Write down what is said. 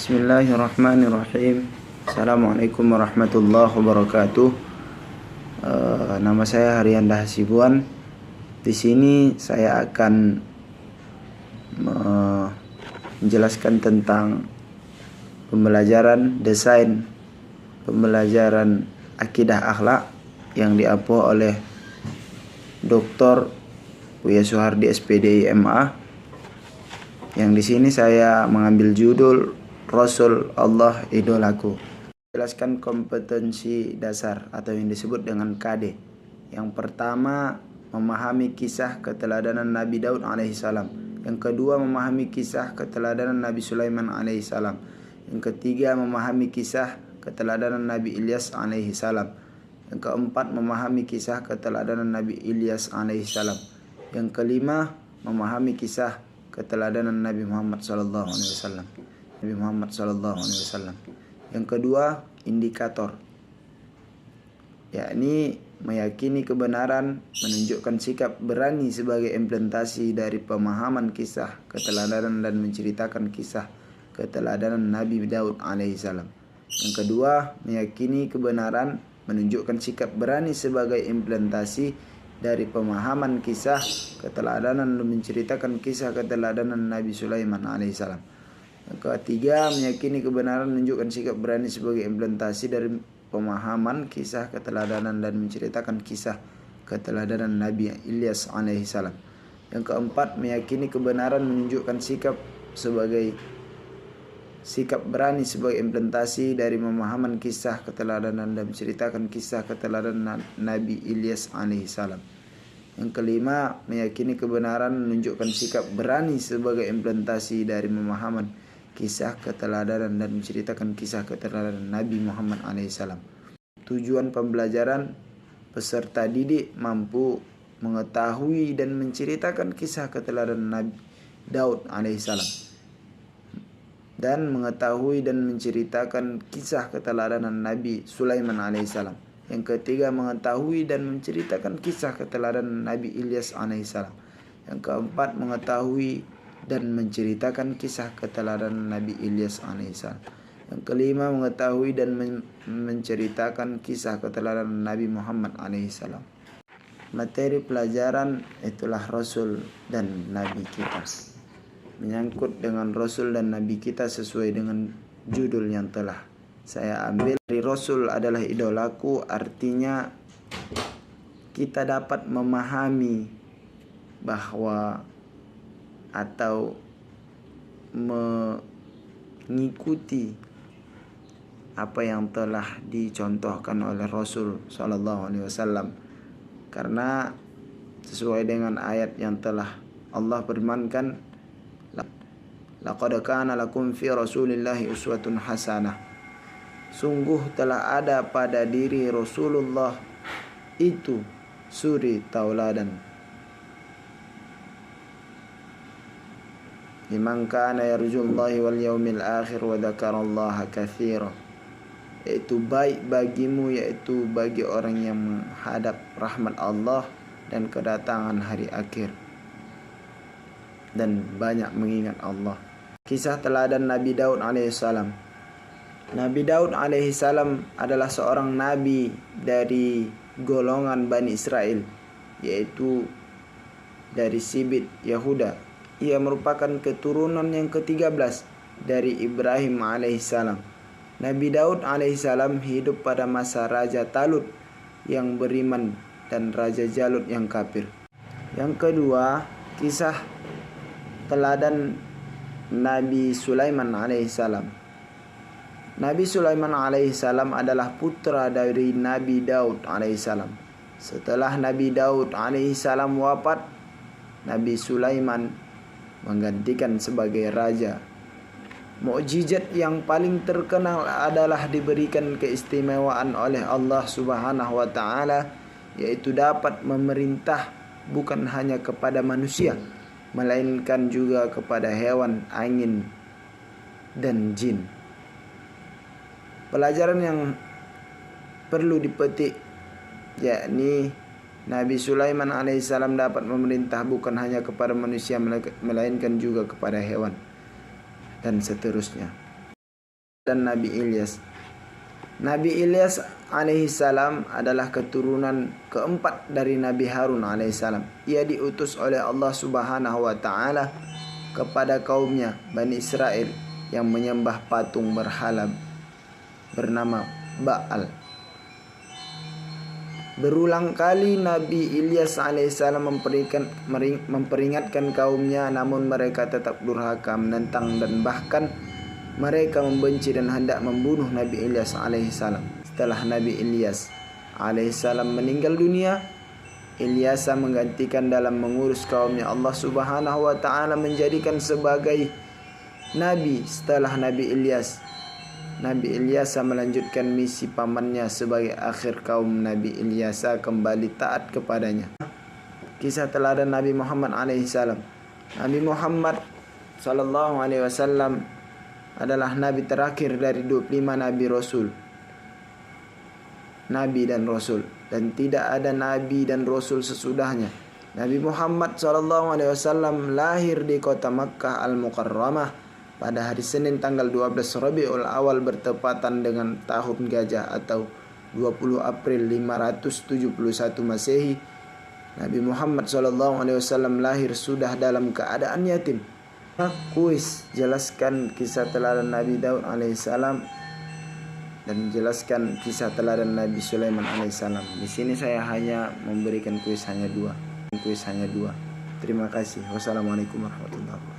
Bismillahirrahmanirrahim. Assalamualaikum warahmatullahi wabarakatuh. Nama saya Haryanda Hasibuan. Di sini saya akan menjelaskan tentang pembelajaran desain pembelajaran akidah akhlak yang diampu oleh Dr. Buya Suhardi SPD MA. Yang di sini saya mengambil judul Rasul Allah Idolaku. Jelaskan kompetensi dasar atau yang disebut dengan KD. Yang pertama, memahami kisah keteladanan Nabi Daud alaihissalam. Yang kedua, memahami kisah keteladanan Nabi Sulaiman alaihissalam. Yang ketiga, memahami kisah keteladanan Nabi Ilyas alaihissalam. Yang keempat, memahami kisah keteladanan Nabi Ilyas alaihissalam. Yang kelima, memahami kisah keteladanan Nabi Muhammad SAW. Nabi Muhammad SAW. Yang kedua, indikator, yakni meyakini kebenaran, menunjukkan sikap berani sebagai implementasi dari pemahaman kisah keteladanan dan menceritakan kisah keteladanan Nabi Daud alaihissalam. Yang kedua, meyakini kebenaran, menunjukkan sikap berani sebagai implementasi dari pemahaman kisah keteladanan dan menceritakan kisah keteladanan Nabi Sulaiman alaihissalam. Yang ketiga, meyakini kebenaran, menunjukkan sikap berani sebagai implementasi dari pemahaman kisah keteladanan dan menceritakan kisah keteladanan Nabi Ilyas alaihissalam. Yang keempat, meyakini kebenaran, menunjukkan sikap berani sebagai implementasi dari pemahaman kisah keteladanan dan menceritakan kisah keteladanan Nabi Ilyas alaihissalam. Yang kelima, meyakini kebenaran, menunjukkan sikap berani sebagai implementasi dari pemahaman kisah keteladanan dan menceritakan kisah keteladanan Nabi Muhammad alaihissalam. Tujuan pembelajaran, peserta didik mampu mengetahui dan menceritakan kisah keteladanan Nabi Daud alaihissalam dan mengetahui dan menceritakan kisah keteladanan Nabi Sulaiman alaihissalam. Yang ketiga, mengetahui dan menceritakan kisah keteladanan Nabi Ilyas alaihissalam. Yang keempat, mengetahui dan menceritakan kisah keteladanan Nabi Ilyas alaihissalam. Yang kelima, mengetahui dan menceritakan kisah keteladanan Nabi Muhammad alaihissalam. Materi pelajaran itulah Rasul dan Nabi kita. Menyangkut dengan Rasul dan Nabi kita sesuai dengan judul yang telah saya ambil. Dari Rasul adalah idolaku, artinya kita dapat memahami bahwa atau mengikuti apa yang telah dicontohkan oleh Rasul Sallallahu Alaihi Wasallam, karena sesuai dengan ayat yang telah Allah firmankan, laqad kana lakum fi rasulillahi uswatun hasanah. Sungguh telah ada pada diri Rasulullah itu suri tauladan. Liman kana yarjullahi wal yaumil akhir wa dzakarallaha katsira. Yaitu baik bagimu, yaitu bagi orang yang menghadap rahmat Allah dan kedatangan hari akhir dan banyak mengingat Allah. Kisah teladan Nabi Daud alaihissalam. Nabi Daud alaihissalam adalah seorang nabi dari golongan Bani Israel, yaitu dari Sibit Yahuda. Ia merupakan keturunan yang ke-13 dari Ibrahim alaihissalam. Nabi Daud alaihissalam hidup pada masa Raja Talut yang beriman dan Raja Jalut yang kafir. Yang kedua, kisah teladan Nabi Sulaiman alaihissalam. Nabi Sulaiman alaihissalam adalah putra dari Nabi Daud alaihissalam. Setelah Nabi Daud alaihissalam wafat, Nabi Sulaiman menggantikan sebagai raja. Mukjizat yang paling terkenal adalah diberikan keistimewaan oleh Allah Subhanahu wa taala, yaitu dapat memerintah bukan hanya kepada manusia, melainkan juga kepada hewan, angin, dan jin. Pelajaran yang perlu dipetik, yakni Nabi Sulaiman alaihissalam dapat memerintah bukan hanya kepada manusia, melainkan juga kepada hewan, dan seterusnya. dan Nabi Ilyas. Nabi Ilyas alaihissalam adalah keturunan keempat dari Nabi Harun alaihissalam. Ia diutus oleh Allah subhanahu wa ta'ala kepada kaumnya Bani Israel yang menyembah patung berhala bernama Baal. Berulang kali Nabi Ilyas alaihissalam memperingatkan kaumnya, namun mereka tetap durhaka, menentang, dan bahkan mereka membenci dan hendak membunuh Nabi Ilyas alaihissalam. Setelah Nabi Ilyas alaihissalam meninggal dunia, Ilyas menggantikan dalam mengurus kaumnya. Allah subhanahu wa ta'ala menjadikan sebagai nabi setelah Nabi Ilyas. Nabi Ilyas melanjutkan misi pamannya sebagai akhir kaum Nabi Ilyas kembali taat kepadanya. Kisah teladan Nabi Muhammad alaihissalam. Nabi Muhammad sallallahu alaihi wasallam adalah nabi terakhir dari 25 nabi rasul, nabi dan rasul, dan tidak ada nabi dan rasul sesudahnya. Nabi Muhammad SAW lahir di kota Makkah Al-Mukarramah pada hari Senin tanggal 12 Rabiul Awal bertepatan dengan tahun gajah atau 20 April 571 Masehi. Nabi Muhammad SAW lahir sudah dalam keadaan yatim. Kuis, jelaskan kisah teladan Nabi Daud alaihissalam dan jelaskan kisah teladan Nabi Sulaiman alaihissalam. Di sini saya hanya memberikan kuis hanya dua. Terima kasih. Wassalamualaikum warahmatullahi wabarakatuh.